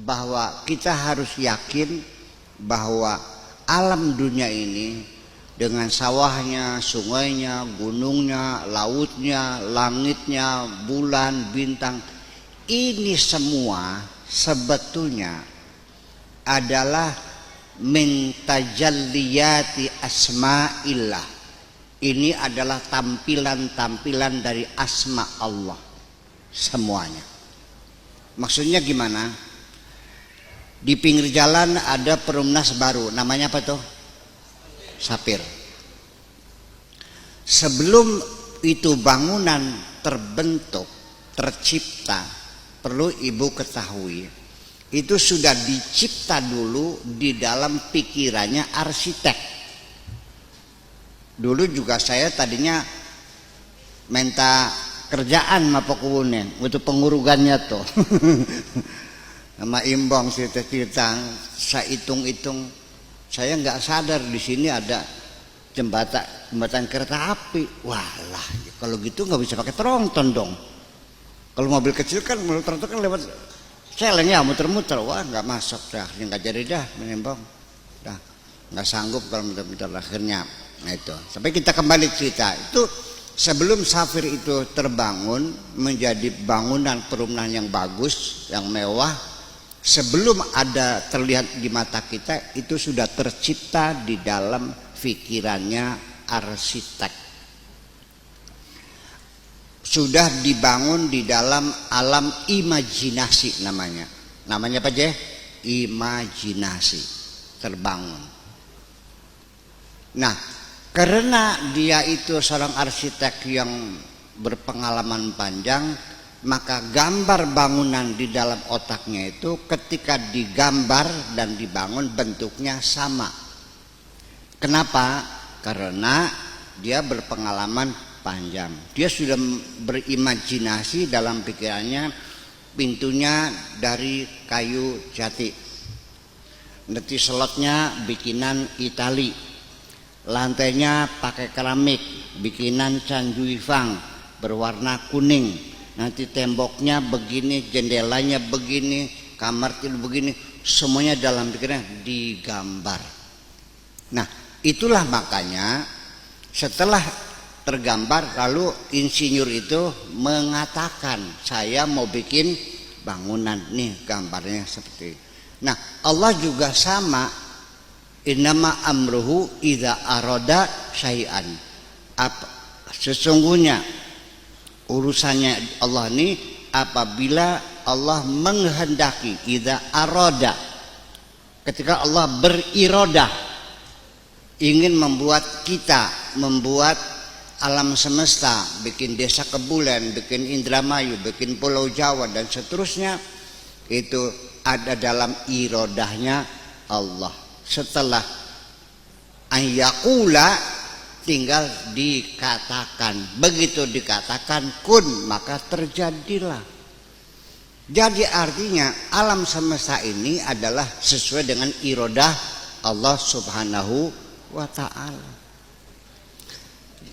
bahwa kita harus yakin bahwa alam dunia ini dengan sawahnya, sungainya, gunungnya, lautnya, langitnya, bulan, bintang, ini semua sebetulnya adalah min tajalliyati asma'illah. Ini adalah tampilan-tampilan dari asma Allah semuanya. Maksudnya gimana? Di pinggir jalan ada perumnas baru, namanya apa tuh? Sapir. Sebelum itu bangunan terbentuk, tercipta, perlu ibu ketahui, itu sudah dicipta dulu di dalam pikirannya arsitek. Dulu juga saya tadinya minta kerjaan sama pokoknya untuk pengurugannya tuh. Sama imbang cerita-cerita, saya hitung-hitung, saya nggak sadar di sini ada jembatan kereta api. Walah, kalau gitu nggak bisa pakai tronton dong. Kalau mobil kecil kan tronton kan lewat celeng ya, muter-muter. Wah, nggak masuk dah, nggak jadi dah menimbang. Dah nggak sanggup kalau muter-muter akhirnya. Nah itu. Sampai kita kembali cerita itu sebelum Safir itu terbangun menjadi bangunan perumahan yang bagus, yang mewah. Sebelum ada terlihat di mata kita, itu sudah tercipta di dalam pikirannya arsitek. Sudah dibangun di dalam alam imajinasi namanya. Namanya apa aja? Imajinasi. Terbangun. Nah, karena dia itu seorang arsitek yang berpengalaman panjang, maka gambar bangunan di dalam otaknya itu ketika digambar dan dibangun bentuknya sama. Kenapa? Karena dia berpengalaman panjang. Dia sudah berimajinasi dalam pikirannya pintunya dari kayu jati. Nanti slotnya bikinan Itali. Lantainya pakai keramik, bikinan Can Juifang berwarna kuning. Nanti temboknya begini, jendelanya begini, kamar tidur begini, semuanya dalam pikirannya digambar. Nah, itulah makanya setelah tergambar lalu insinyur itu mengatakan, saya mau bikin bangunan nih, gambarnya seperti ini. Nah, Allah juga sama. Innama amruhu idza arada syai'an. Sesungguhnya urusannya Allah ini apabila Allah menghendaki, idza arada, ketika Allah berirodah ingin membuat kita, membuat alam semesta, bikin desa Kebulen, bikin Indramayu, bikin Pulau Jawa dan seterusnya, itu ada dalam irodahnya Allah. Setelah ayyakula tinggal dikatakan, begitu dikatakan kun maka terjadilah. Jadi artinya alam semesta ini adalah sesuai dengan irodah Allah Subhanahu wa ta'ala.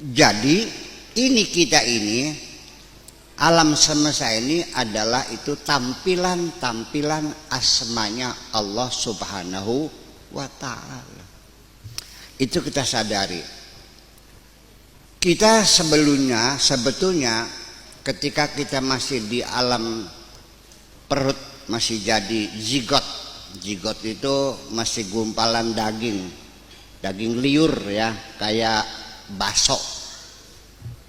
Jadi ini kita ini alam semesta ini adalah itu tampilan-tampilan asmanya Allah Subhanahu wa ta'ala. Itu kita sadari. Kita sebetulnya ketika kita masih di alam perut, masih jadi zigot. Zigot itu masih gumpalan daging liur ya, kayak baso.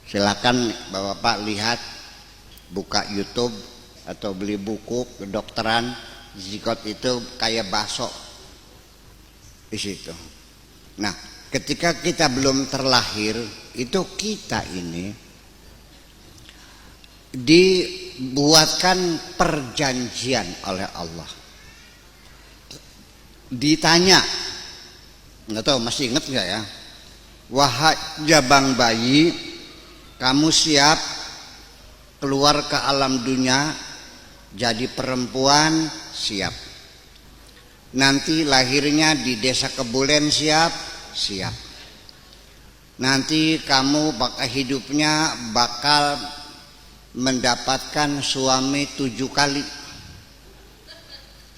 Silakan Bapak lihat, buka YouTube atau beli buku kedokteran, zigot itu kayak baso di situ. Nah, ketika kita belum terlahir, itu kita ini dibuatkan perjanjian oleh Allah. Ditanya, nggak tahu masih ingat nggak ya? Wahai jabang bayi, kamu siap keluar ke alam dunia jadi perempuan? Siap. Nanti lahirnya di desa Kebulen? Siap. Nanti kamu hidupnya bakal mendapatkan suami 7 kali.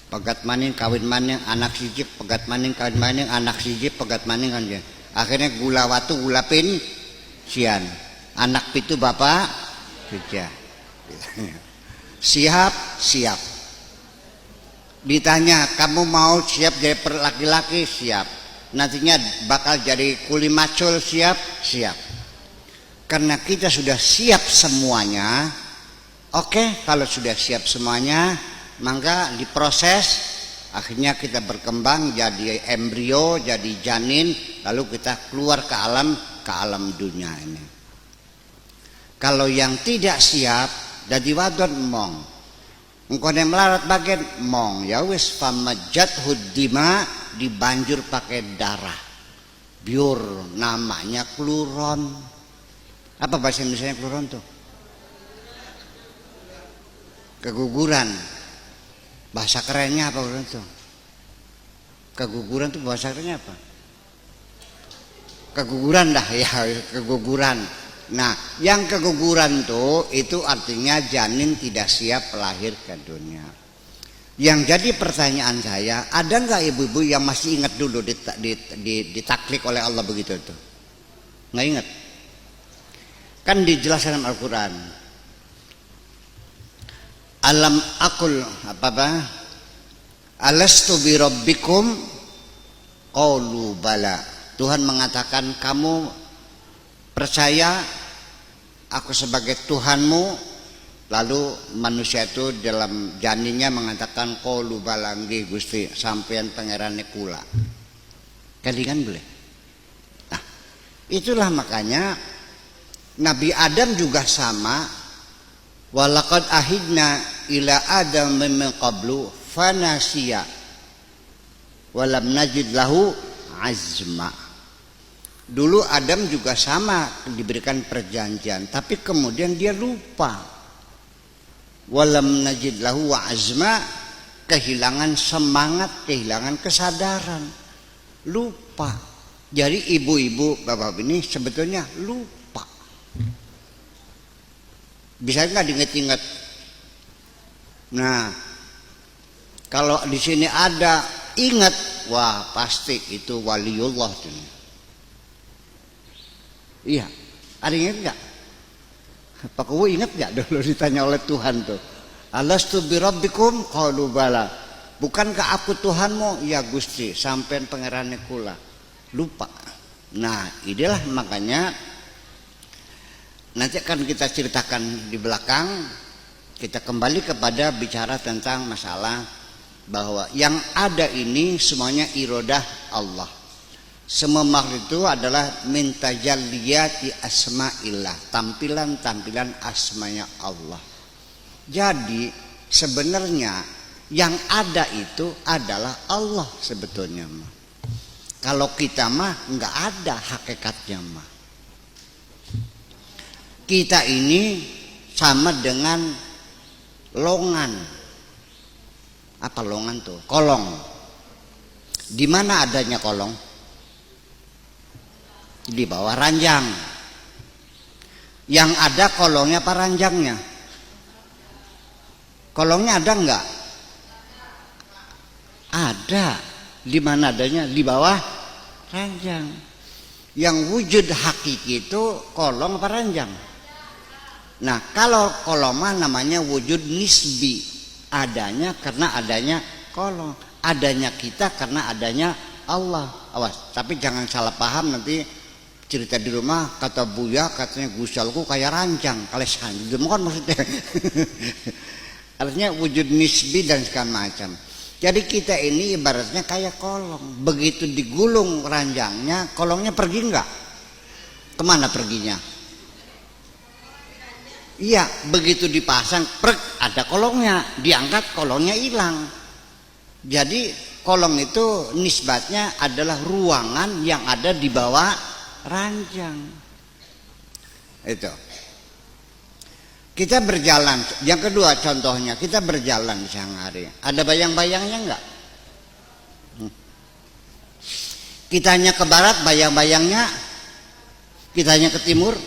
Pegat maning kawin maning anak siji, pegat maning kawin maning anak siji, pegat maning kan ya. Akhirnya gula watu gula pin sian. Anak pitu bapak tiga. Siap. Ditanya, kamu mau siap jadi laki-laki? Siap. Nantinya bakal jadi kuli macul? Siap. Karena kita sudah siap semuanya. Oke, kalau sudah siap semuanya, maka diproses, akhirnya kita berkembang jadi embrio, jadi janin, lalu kita keluar ke alam dunia ini. Kalau yang tidak siap, jadi wadon mong, engkau yang melarat bagian mong, ya wis famajat hudima, dibanjur pakai darah, biur, namanya kluron. Apa bahasa Indonesia kluron tuh? Keguguran. Bahasa kerennya apa itu? Keguguran itu bahasa kerennya apa? Keguguran dah ya, keguguran. Nah, yang keguguran tuh itu artinya janin tidak siap lahir ke dunia. Yang jadi pertanyaan saya, ada nggak ibu-ibu yang masih ingat dulu ditaklik oleh Allah begitu tuh? Nggak ingat? Kan dijelaskan dalam Al-Quran. Alam akul apa? Alastu bi rabbikum? Qalu bala. Tuhan mengatakan, kamu percaya aku sebagai Tuhanmu? Lalu manusia itu dalam janinnya mengatakan qalu bala nggih Gusti, sampeyan pangerane kula. Kalian boleh. Nah, itulah makanya Nabi Adam juga sama. Walaqad ahidna ila Adam min qablu fanasiya walam najid lahu azma. Dulu Adam juga sama diberikan perjanjian, tapi kemudian dia lupa. Walam najid lahu azma, kehilangan semangat, kehilangan kesadaran, lupa. Jadi ibu-ibu, bapak ini sebetulnya lupa. Bisa nggak diinget-inget? Nah, kalau di sini ada ingat, wah pasti itu waliullah tuh. Iya, ada ingat nggak? Pak Kuwu ingat nggak dulu ditanya oleh Tuhan tuh? Alastu bi rabbikum? Qalu bala. Bukankah aku Tuhanmu? Ya Gusti, sampean pangerane kula. Lupa. Nah, inilah makanya nanti akan kita ceritakan di belakang. Kita kembali kepada bicara tentang masalah bahwa yang ada ini semuanya irodah Allah. Semua makhluk itu adalah mintajalliyati asma'illah, tampilan-tampilan asmanya Allah. Jadi sebenarnya yang ada itu adalah Allah sebetulnya mah. Kalau kita mah nggak ada hakikatnya mah. Kita ini sama dengan longan. Apa longan tuh? Kolong. Di mana adanya kolong? Di bawah ranjang. Yang ada kolongnya apa ranjangnya? Kolongnya ada enggak? Ada. Di mana adanya? Di bawah ranjang. Yang wujud hakiki itu kolong apa ranjang? Nah, kalau kolong namanya wujud nisbi, adanya karena adanya kolong, adanya kita karena adanya Allah. Awas, tapi jangan salah paham nanti cerita di rumah kata Buya katanya gusalku kayak ranjang, kalesan. Bukan maksudnya. Artinya wujud nisbi dan segala macam. Jadi kita ini ibaratnya kayak kolong. Begitu digulung ranjangnya, kolongnya pergi enggak? Kemana perginya? Iya, begitu dipasang, prek, ada kolongnya, diangkat kolongnya hilang. Jadi kolong itu nisbatnya adalah ruangan yang ada di bawah ranjang. Itu. Kita berjalan, yang kedua contohnya, kita berjalan siang hari. Ada bayang-bayangnya enggak? Kitanya ke barat, bayang-bayangnya. Kitanya ke timur.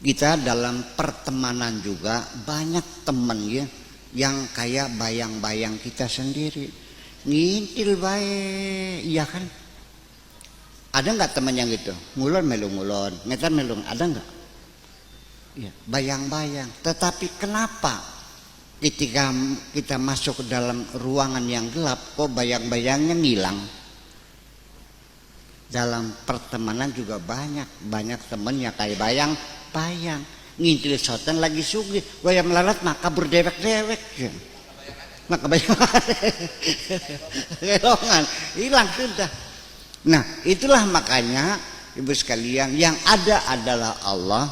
Kita dalam pertemanan juga banyak teman ya yang kayak bayang-bayang kita sendiri. Ngintil baik, iya kan? Ada nggak teman yang gitu? Ngulon melu ngulon, ngetar melu, ada nggak? Ya, bayang-bayang. Tetapi kenapa ketika kita masuk ke dalam ruangan yang gelap, kok bayang-bayangnya ngilang? Dalam pertemanan juga banyak temennya kayak bayang-bayang. Ngintil sotan lagi sugih, wayang melarat maka berdewek-dewek. Maka bayang-bayang hilang sudah. Nah, itulah makanya ibu sekalian, yang ada adalah Allah.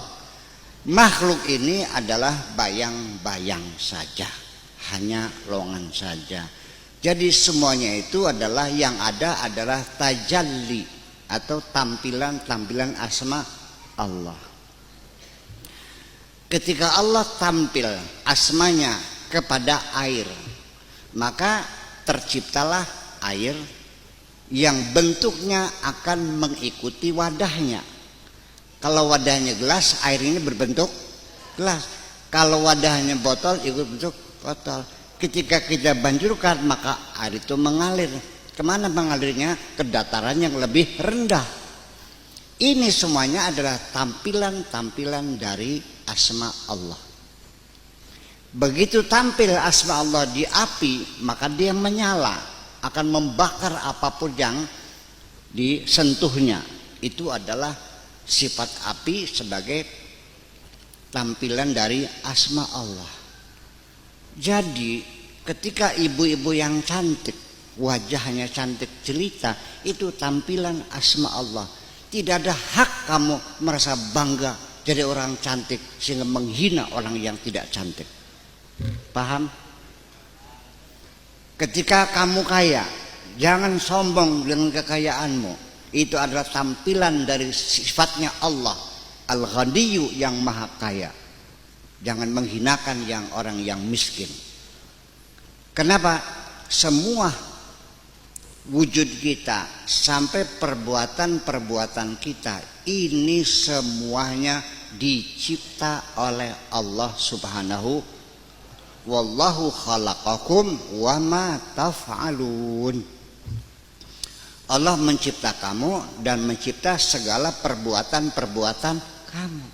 Makhluk ini adalah bayang-bayang saja, hanya longan saja. Jadi semuanya itu adalah, yang ada adalah tajalli atau tampilan asma Allah. Ketika Allah tampil asmanya kepada air, maka terciptalah air yang bentuknya akan mengikuti wadahnya. Kalau wadahnya gelas, air ini berbentuk gelas. Kalau wadahnya botol, ikut bentuk botol. Ketika kita banjurkan, maka air itu mengalir. Kemana mengalirnya? Ke dataran yang lebih rendah. Ini semuanya adalah tampilan-tampilan dari asma Allah. Begitu tampil asma Allah di api, maka dia menyala, akan membakar apapun yang disentuhnya. Itu adalah sifat api sebagai tampilan dari asma Allah. Jadi ketika ibu-ibu yang cantik, wajahnya cantik jelita, itu tampilan asma Allah. Tidak ada hak kamu merasa bangga jadi orang cantik sehingga menghina orang yang tidak cantik. Paham? Ketika kamu kaya, jangan sombong dengan kekayaanmu. Itu adalah tampilan dari sifatnya Allah, Al-Ghaniyyu, yang maha kaya. Jangan menghinakan orang yang miskin. Kenapa? Semua wujud kita sampai perbuatan-perbuatan kita ini semuanya dicipta oleh Allah Subhanahu. Wallahu khalaqakum wa ma taf'alun. Allah mencipta kamu dan mencipta segala perbuatan-perbuatan kamu.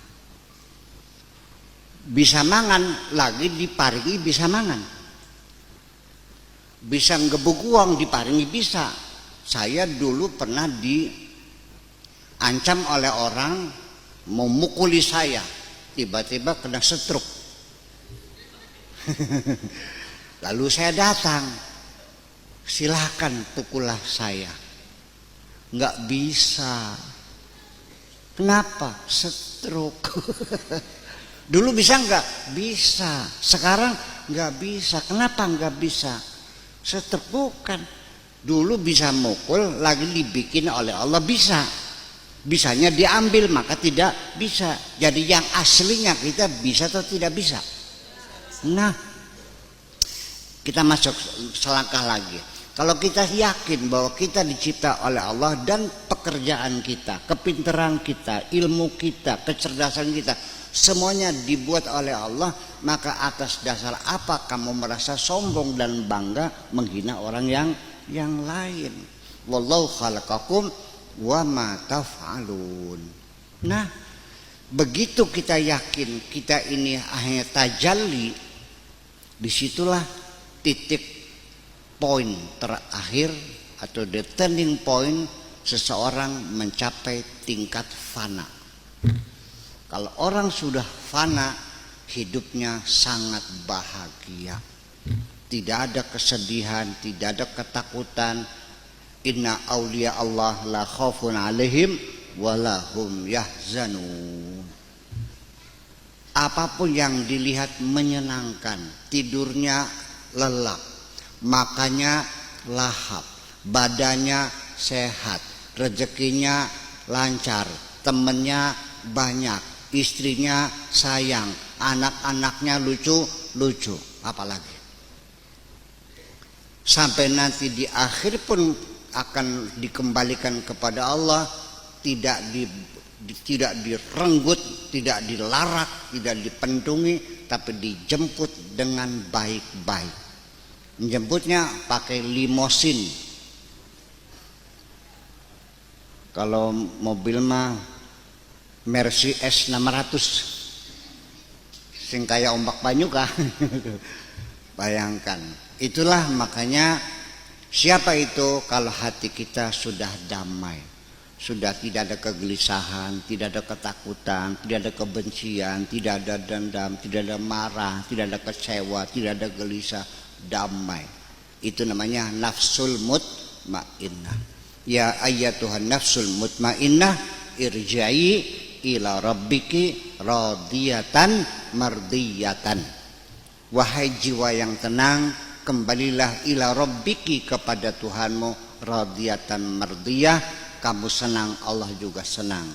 Bisa mangan lagi diparingi bisa mangan. Bisa ngebuk uang diparingi bisa. Saya dulu pernah diancam oleh orang memukuli saya, tiba-tiba kena stroke. Lalu saya datang, silakan pukullah saya. Nggak bisa. Kenapa? Stroke. Dulu bisa nggak? Bisa. Sekarang nggak bisa. Kenapa nggak bisa? Stroke bukan. Dulu bisa mukul, lagi dibikin oleh Allah bisa. Bisanya diambil, maka tidak bisa. Jadi yang aslinya kita bisa atau tidak bisa? Nah, kita masuk selangkah lagi. Kalau kita yakin bahwa kita dicipta oleh Allah dan pekerjaan kita, kepintaran kita, ilmu kita, kecerdasan kita, semuanya dibuat oleh Allah, maka atas dasar apa kamu merasa sombong dan bangga menghina orang yang lain? Wallahu khalaqakum wa ma taf'alun. Nah, begitu kita yakin kita ini hanya tajalli, disitulah titik poin terakhir atau the turning point seseorang mencapai tingkat fana. Kalau orang sudah fana, hidupnya sangat bahagia. Tidak ada kesedihan, tidak ada ketakutan. Inna awliya Allah la khaufun alaihim wa lahum yahzanun. Apapun yang dilihat menyenangkan, tidurnya lelap, makannya lahap, badannya sehat, rezekinya lancar, temennya banyak, istrinya sayang, anak-anaknya lucu-lucu, apalagi. Sampai nanti di akhir pun akan dikembalikan kepada Allah, tidak tidak direnggut, tidak dilarak, tidak dipendungi, tapi dijemput dengan baik-baik. Menjemputnya pakai limosin. Kalau mobil mah Mercy S600 sing kaya ombak banyu kah? Bayangkan. Itulah makanya siapa itu kalau hati kita sudah damai, sudah tidak ada kegelisahan, tidak ada ketakutan, tidak ada kebencian, tidak ada dendam, tidak ada marah, tidak ada kecewa, tidak ada gelisah, damai. Itu namanya nafsul mutmainnah. Ya ayyatuhan nafsul mutmainnah, irja'i ila rabbiki radiyatan mardiyatan. Wahai jiwa yang tenang, kembalilah ila rabbiki kepada Tuhanmu radiyatan mardiyah, kamu senang Allah juga senang.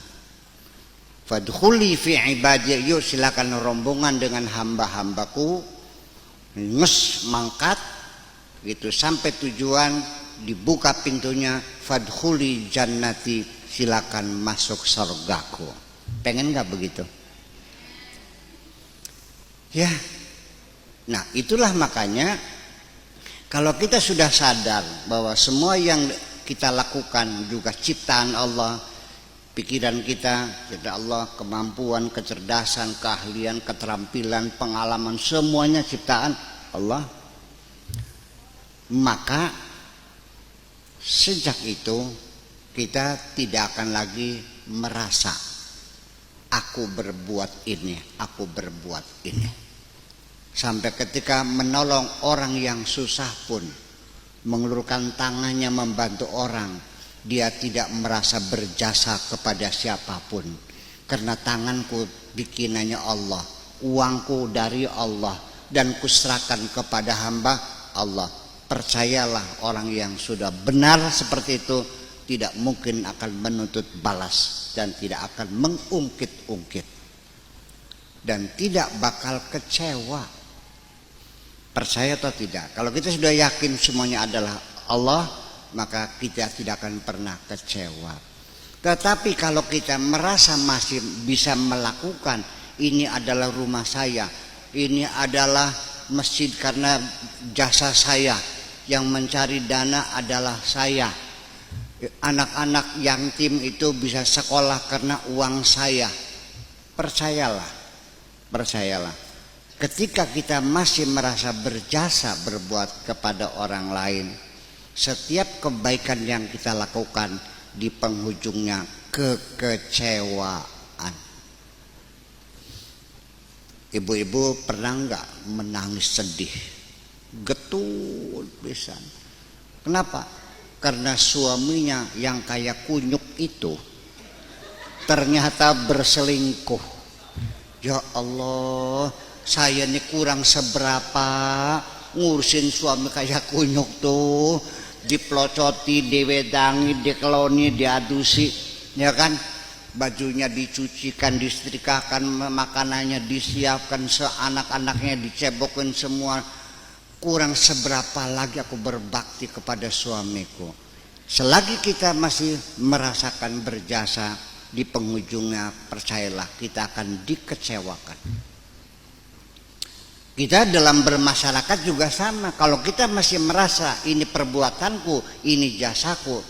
Fadkhuli fi ibadi, yuk silakan rombongan dengan hamba-hambaku, nges mangkat gitu sampai tujuan, dibuka pintunya, fadkhuli jannati, silakan masuk surgaku. Pengen nggak begitu? Ya. Nah, itulah makanya kalau kita sudah sadar bahwa semua yang kita lakukan juga ciptaan Allah, pikiran kita ciptaan Allah, kemampuan, kecerdasan, keahlian, keterampilan, pengalaman, semuanya ciptaan Allah, maka sejak itu kita tidak akan lagi merasa aku berbuat ini, aku berbuat ini. Sampai ketika menolong orang yang susah pun, mengulurkan tangannya membantu orang, dia tidak merasa berjasa kepada siapapun. Karena tanganku bikinannya Allah, uangku dari Allah, dan kuserahkan kepada hamba Allah. Percayalah, orang yang sudah benar seperti itu tidak mungkin akan menuntut balas dan tidak akan mengungkit-ungkit dan tidak bakal kecewa. Percaya atau tidak? Kalau kita sudah yakin semuanya adalah Allah, maka kita tidak akan pernah kecewa. Tetapi kalau kita merasa masih bisa melakukan, ini adalah rumah saya, ini adalah masjid karena jasa saya, yang mencari dana adalah saya, anak-anak yatim itu bisa sekolah karena uang saya. Percayalah, percayalah. Ketika kita masih merasa berjasa berbuat kepada orang lain, setiap kebaikan yang kita lakukan di penghujungnya kekecewaan. Ibu-ibu pernah nggak menangis sedih, getut pisan? Kenapa? Karena suaminya yang kayak kunyuk itu ternyata berselingkuh. Ya Allah, saya ini kurang seberapa ngurusin suami kayak kunyuk tuh, dipelocoti, diwedangi, dikeloni, diadusi, ya kan? Bajunya dicucikan, disetrikakan, makanannya disiapkan, seanak-anaknya dicebokin semua. Kurang seberapa lagi aku berbakti kepada suamiku. Selagi kita masih merasakan berjasa, di penghujungnya percayalah kita akan dikecewakan. Kita dalam bermasyarakat juga sama. Kalau kita masih merasa ini perbuatanku, ini jasaku,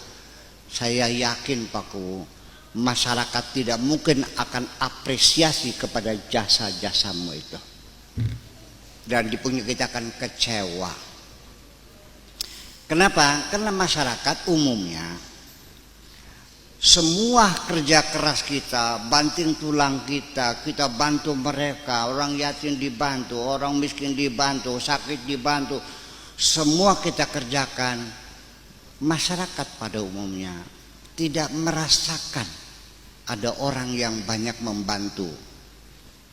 saya yakin Pakku, masyarakat tidak mungkin akan apresiasi kepada jasa-jasamu itu. Dan di punggungnya kita akan kecewa. Kenapa? Karena masyarakat umumnya semua kerja keras kita, banting tulang kita, kita bantu mereka, orang yatim dibantu, orang miskin dibantu, sakit dibantu, semua kita kerjakan. Masyarakat pada umumnya tidak merasakan ada orang yang banyak membantu,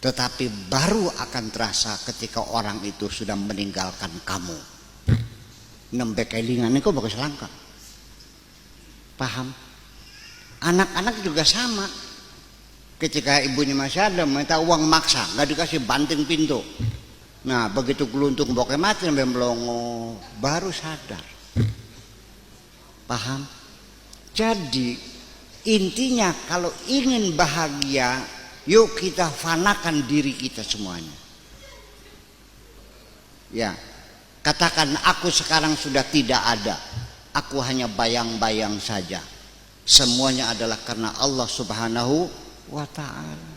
tetapi baru akan terasa ketika orang itu sudah meninggalkan kamu. Nembe kelingan kok bagus langka. Paham? Anak-anak juga sama. Ketika ibunya masih ada, minta uang maksa, nggak dikasih, banting pintu. Nah, begitu geluntung bokeh mati sampai melongo, baru sadar. Paham? Jadi Intinya kalau ingin bahagia, yuk kita fanakan diri kita semuanya. Ya, katakan aku sekarang sudah tidak ada. Aku hanya bayang-bayang saja. Semuanya adalah karena Allah Subhanahu wa ta'ala.